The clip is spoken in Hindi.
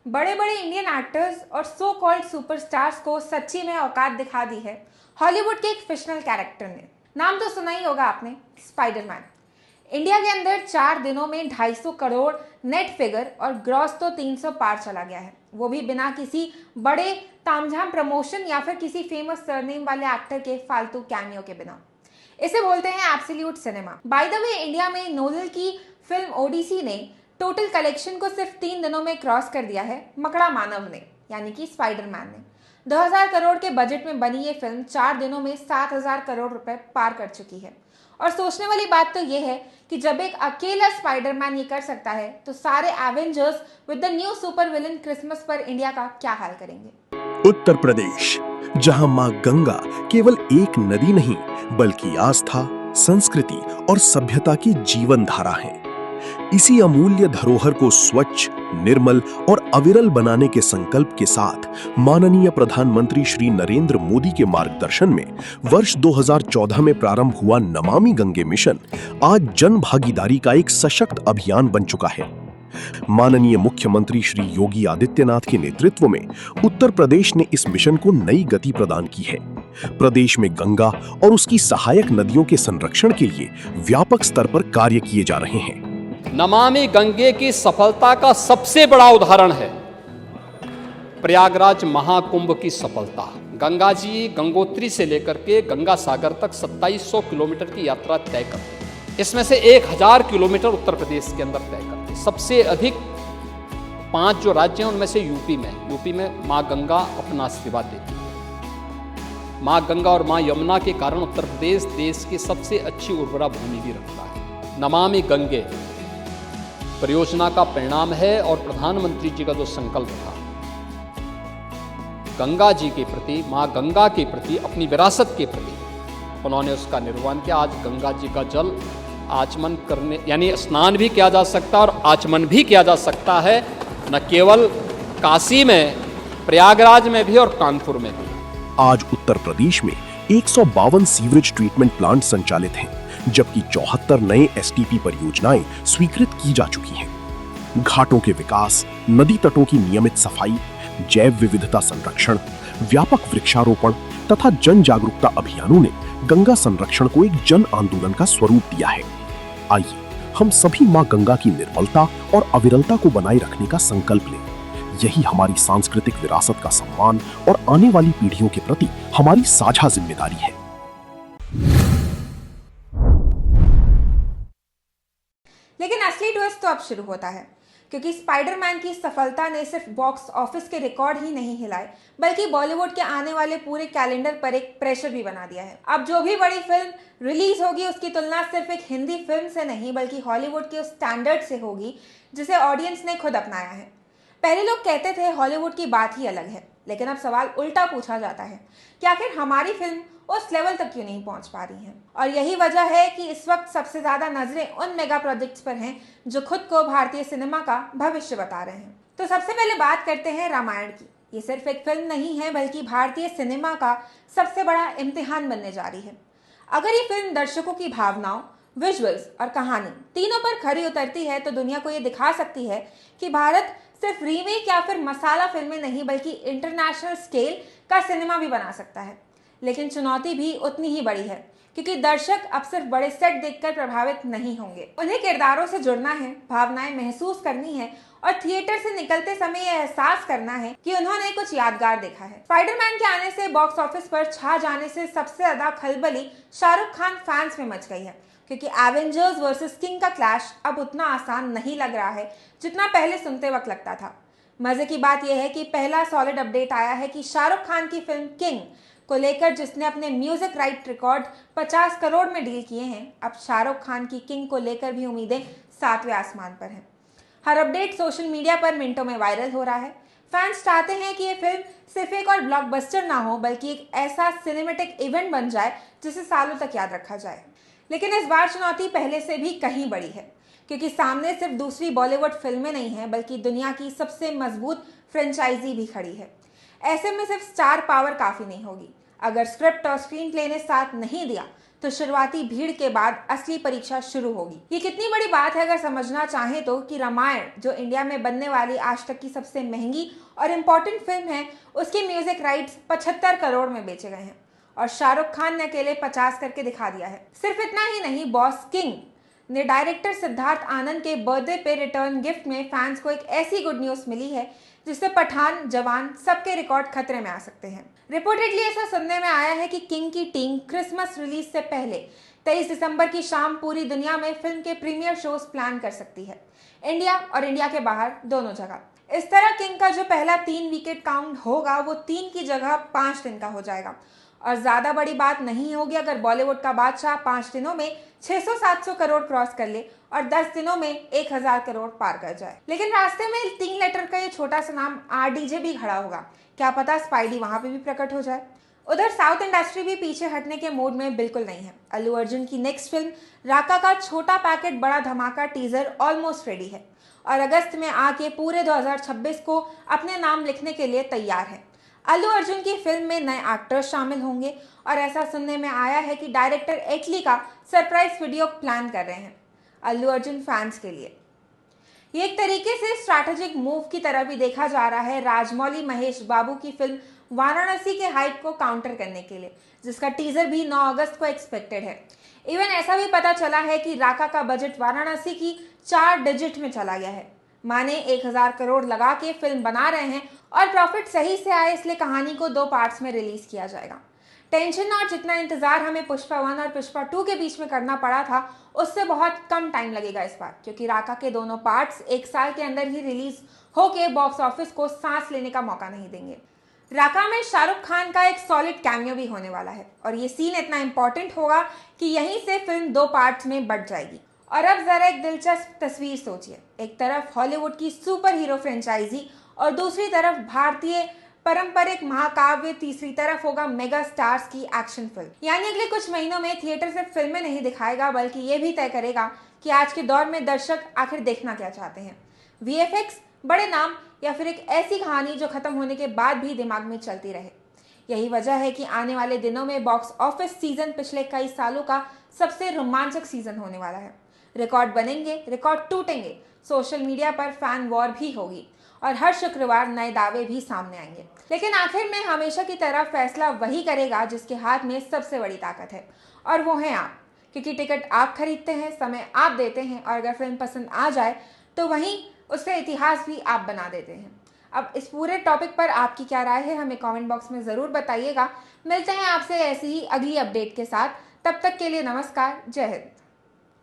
बड़े बड़े इंडियन एक्टर्स और सो कॉल्ड सुपरस्टार्स को सच्ची में औकात दिखा दी है हॉलीवुड के एक फिक्शनल कैरेक्टर ने। नाम तो सुना ही होगा आपने, स्पाइडरमैन। इंडिया के अंदर 4 दिनों में 250 करोड़ नेट फिगर और ग्रॉस तो 300 पार चला गया है, वो भी बिना किसी बड़े तामझाम प्रमोशन या फिर किसी फेमस सरनेम वाले एक्टर के फालतू कैमियो के बिना। इसे बोलते हैं absolute cinema. By the way, India में नोलन की फिल्म ओडिसी ने टोटल कलेक्शन को सिर्फ 3 दिनों में क्रॉस कर दिया है मकड़ा मानव ने, यानी कि स्पाइडरमैन ने। 2000 करोड़ के बजट में बनी ये फिल्म 4 दिनों में 7000 करोड़ रुपए पार कर चुकी है। और सोचने वाली बात तो ये है कि जब एक अकेला स्पाइडरमैन ये कर सकता है तो सारे Avengers with the new super villain Christmas पर इंडिया का क्या हाल करेंगे। उत्तर प्रदेश, जहां मां गंगा केवल एक नदी नहीं बल्कि आस्था, संस्कृति और सभ्यता की जीवन धारा है। इसी अमूल्य धरोहर को स्वच्छ, निर्मल और अविरल बनाने के संकल्प के साथ माननीय प्रधानमंत्री श्री नरेंद्र मोदी के मार्गदर्शन में वर्ष 2014 में प्रारंभ हुआ नमामि गंगे मिशन आज जन भागीदारी का एक सशक्त अभियान बन चुका है। माननीय मुख्यमंत्री श्री योगी आदित्यनाथ के नेतृत्व में उत्तर प्रदेश ने इस मिशन को नई गति प्रदान की है। प्रदेश में गंगा और उसकी सहायक नदियों के संरक्षण के लिए व्यापक स्तर पर कार्य किए जा रहे हैं। नमामि गंगे की सफलता का सबसे बड़ा उदाहरण है प्रयागराज महाकुंभ की सफलता। गंगा जी गंगोत्री से लेकर के गंगा सागर तक 2700 किलोमीटर की यात्रा तय करती है। इसमें से 1000 किलोमीटर उत्तर प्रदेश के अंदर तय करती है। सबसे अधिक 5 जो राज्य हैं उनमें से यूपी में माँ गंगा अपना आशीर्वाद देती है। माँ गंगा और माँ यमुना के कारण उत्तर प्रदेश देश की सबसे अच्छी उर्वरा भूमि भी रखता है। नमामि गंगे परियोजना का परिणाम है और प्रधानमंत्री जी का जो संकल्प था गंगा जी के प्रति, मां गंगा के प्रति, अपनी विरासत के प्रति, उन्होंने उसका निर्वहन किया। आज गंगा जी का जल आचमन करने यानी स्नान भी किया जा सकता है और आचमन भी किया जा सकता है, न केवल काशी में, प्रयागराज में भी और कानपुर में भी। आज उत्तर प्रदेश में 152 सीवरेज ट्रीटमेंट प्लांट संचालित हैं, जबकि 74 नए एसटीपी परियोजनाएं स्वीकृत की जा चुकी हैं। घाटों के विकास, नदी तटों की नियमित सफाई, जैव विविधता संरक्षण, व्यापक वृक्षारोपण तथा जन जागरूकता अभियानों ने गंगा संरक्षण को एक जन आंदोलन का स्वरूप दिया है। आइए हम सभी मां गंगा की निर्मलता और अविरलता को बनाए रखने का संकल्प लें। यही हमारी सांस्कृतिक विरासत का सम्मान और आने वाली पीढ़ियों के प्रति हमारी साझा जिम्मेदारी है। लेकिन असली ट्विस्ट तो अब शुरू होता है, क्योंकि स्पाइडरमैन की सफलता ने सिर्फ बॉक्स ऑफिस के रिकॉर्ड ही नहीं हिलाए बल्कि बॉलीवुड के आने वाले पूरे कैलेंडर पर एक प्रेशर भी बना दिया है। अब जो भी बड़ी फिल्म रिलीज होगी उसकी तुलना सिर्फ एक हिंदी फिल्म से नहीं बल्कि हॉलीवुड के उस स्टैंडर्ड से होगी जिसे ऑडियंस ने खुद अपनाया है। पहले लोग कहते थे हॉलीवुड की बात ही अलग है, लेकिन अब सवाल उल्टा पूछा जाता है कि आखिर हमारी फिल्म उस लेवल तक क्यों नहीं पहुंच पा रही हैं। और यही वजह है कि इस वक्त सबसे ज्यादा नजरें उन मेगा प्रोजेक्ट्स पर हैं जो खुद को भारतीय सिनेमा का भविष्य बता रहे हैं। तो सबसे पहले बात करते हैं रामायण की। ये सिर्फ एक फिल्म नहीं है बल्कि भारतीय सिनेमा का सबसे बड़ा इम्तिहान बनने जा रही है। अगर ये फिल्म दर्शकों की भावनाओं, विजुअल्स और कहानी तीनों पर खरी उतरती है तो दुनिया को ये दिखा सकती है कि भारत सिर्फ रीमेक या फिर मसाला फिल्में नहीं बल्कि इंटरनेशनल स्केल का सिनेमा भी बना सकता है। लेकिन चुनौती भी उतनी ही बड़ी है, क्योंकि दर्शक अब सिर्फ बड़े सेट देखकर प्रभावित नहीं होंगे। उन्हें किरदारों से जुड़ना है, भावनाएं महसूस करनी है और थिएटर से निकलते समय यह एहसास करना है कि उन्होंने कुछ यादगार देखा है। स्पाइडरमैन के आने से बॉक्स ऑफिस पर छा जाने से सबसे ज्यादा खलबली शाहरुख खान फैंस में मच गई है, क्योंकि एवेंजर्स वर्सेस किंग का क्लैश अब उतना आसान नहीं लग रहा है जितना पहले सुनते वक्त लगता था। मजे की बात यह है कि पहला सॉलिड अपडेट आया है कि शाहरुख खान की फिल्म किंग को लेकर, जिसने अपने म्यूजिक राइट रिकॉर्ड 50 करोड़ में डील किए हैं, अब शाहरुख खान की किंग को लेकर भी उम्मीदें 7वें आसमान पर हैं। हर अपडेट सोशल मीडिया पर मिनटों में वायरल हो रहा है। फैंस चाहते हैं कि ये फिल्म सिर्फ एक और ब्लॉकबस्टर ना हो बल्कि एक ऐसा सिनेमेटिक इवेंट बन जाए जिसे सालों तक याद रखा जाए। लेकिन इस बार चुनौती पहले से भी कहीं बड़ी है, क्योंकि सामने सिर्फ दूसरी बॉलीवुड फिल्में नहीं हैं बल्कि दुनिया की सबसे मजबूत फ्रेंचाइजी भी खड़ी है। ऐसे में सिर्फ स्टार पावर काफी नहीं होगी। अगर स्क्रिप्ट और स्क्रीन प्ले ने साथ नहीं दिया तो शुरुआती भीड़ के बाद असली परीक्षा शुरू होगी। ये कितनी बड़ी बात है अगर समझना चाहें तो कि रामायण जो इंडिया में बनने वाली आज तक की सबसे महंगी और इम्पोर्टेंट फिल्म है, उसके म्यूजिक राइट्स 75 करोड़ में बेचे गए हैं और शाहरुख खान ने अकेले 50 करके दिखा दिया है। सिर्फ इतना ही नहीं, बॉस किंग ने डायरेक्टर सिद्धार्थ आनंद के बर्थडे पे रिटर्न गिफ्ट में फैंस को एक ऐसी गुड न्यूज मिली है जिससे पठान, जवान सबके रिकॉर्ड खतरे में आ सकते हैं। रिपोर्टेडली ऐसा सुनने में आया है कि किंग की टीम क्रिसमस रिलीज से पहले 23 दिसंबर की शाम पूरी दुनिया में फिल्म के प्रीमियर शोज प्लान कर सकती है, इंडिया और इंडिया के बाहर दोनों जगह। इस तरह किंग का जो पहला 3 विकेट काउंट होगा वो 3 की जगह 5 दिन का हो जाएगा और ज्यादा बड़ी बात नहीं होगी अगर बॉलीवुड का बादशाह 5 दिनों में 600-700 करोड़ क्रॉस कर ले और 10 दिनों में 1000 करोड़ पार कर जाए। लेकिन रास्ते में 3 लेटर का ये छोटा सा नाम आरडीजे भी खड़ा होगा, क्या पता स्पाइडी वहां पे भी प्रकट हो जाए। उधर साउथ इंडस्ट्री भी पीछे हटने के मूड में बिल्कुल नहीं है। अल्लू अर्जुन की नेक्स्ट फिल्म राका का छोटा पैकेट बड़ा धमाका टीजर ऑलमोस्ट रेडी है और अगस्त में आके पूरे 2026 को अपने नाम लिखने के लिए तैयार है। अल्लू अर्जुन की फिल्म में नए एक्टर्स शामिल होंगे और ऐसा सुनने में आया है कि डायरेक्टर एटली का सरप्राइज वीडियो प्लान कर रहे हैं अल्लू अर्जुन फैंस के लिए। ये एक तरीके से स्ट्रैटेजिक मूव की तरह भी देखा जा रहा है राजमौली महेश बाबू की फिल्म वाराणसी के हाइप को काउंटर करने के लिए, जिसका टीजर भी 9 अगस्त को एक्सपेक्टेड है। इवन ऐसा भी पता चला है कि राका का बजट वाराणसी की 4 डिजिट में चला गया है। माने 1000 करोड़ लगा के फिल्म बना रहे हैं और प्रॉफिट सही से आए इसलिए कहानी को 2 पार्ट्स में रिलीज किया जाएगा। टेंशन और जितना इंतजार हमें पुष्पा 1 और पुष्पा 2 के बीच में करना पड़ा था उससे बहुत कम टाइम लगेगा इस बार, क्योंकि राका के दोनों पार्ट्स 1 साल के अंदर ही रिलीज होके बॉक्स ऑफिस को सांस लेने का मौका नहीं देंगे। राका में शाहरुख खान का एक सॉलिड कैमियो भी होने वाला है और ये सीन इतना इंपॉर्टेंट होगा कि यहीं से फिल्म 2 पार्ट्स में बंट जाएगी। और अब जरा एक दिलचस्प तस्वीर सोचिए, एक तरफ हॉलीवुड की सुपर हीरो फ्रेंचाइजी और दूसरी तरफ भारतीय पारंपरिक महाकाव्य, तीसरी तरफ होगा मेगा स्टार्स की एक्शन फिल्म। यानी अगले कुछ महीनों में थिएटर सिर्फ फिल्में नहीं दिखाएगा बल्कि ये भी तय करेगा कि आज के दौर में दर्शक आखिर देखना क्या चाहते हैं, वीएफएक्स, बड़े नाम या फिर एक ऐसी कहानी जो खत्म होने के बाद भी दिमाग में चलती रहे। यही वजह है कि आने वाले दिनों में बॉक्स ऑफिस सीजन पिछले कई सालों का सबसे रोमांचक सीजन होने वाला है। रिकॉर्ड बनेंगे, रिकॉर्ड टूटेंगे, सोशल मीडिया पर फैन वॉर भी होगी और हर शुक्रवार नए दावे भी सामने आएंगे। लेकिन आखिर में हमेशा की तरह फैसला वही करेगा जिसके हाथ में सबसे बड़ी ताकत है और वो है आप, क्योंकि टिकट आप खरीदते हैं, समय आप देते हैं और अगर फिल्म पसंद आ जाए तो वहीं उसका इतिहास भी आप बना देते हैं। अब इस पूरे टॉपिक पर आपकी क्या राय है हमें कमेंट बॉक्स में ज़रूर बताइएगा। मिलते हैं आपसे ऐसी ही अगली अपडेट के साथ, तब तक के लिए नमस्कार, जय हिंद।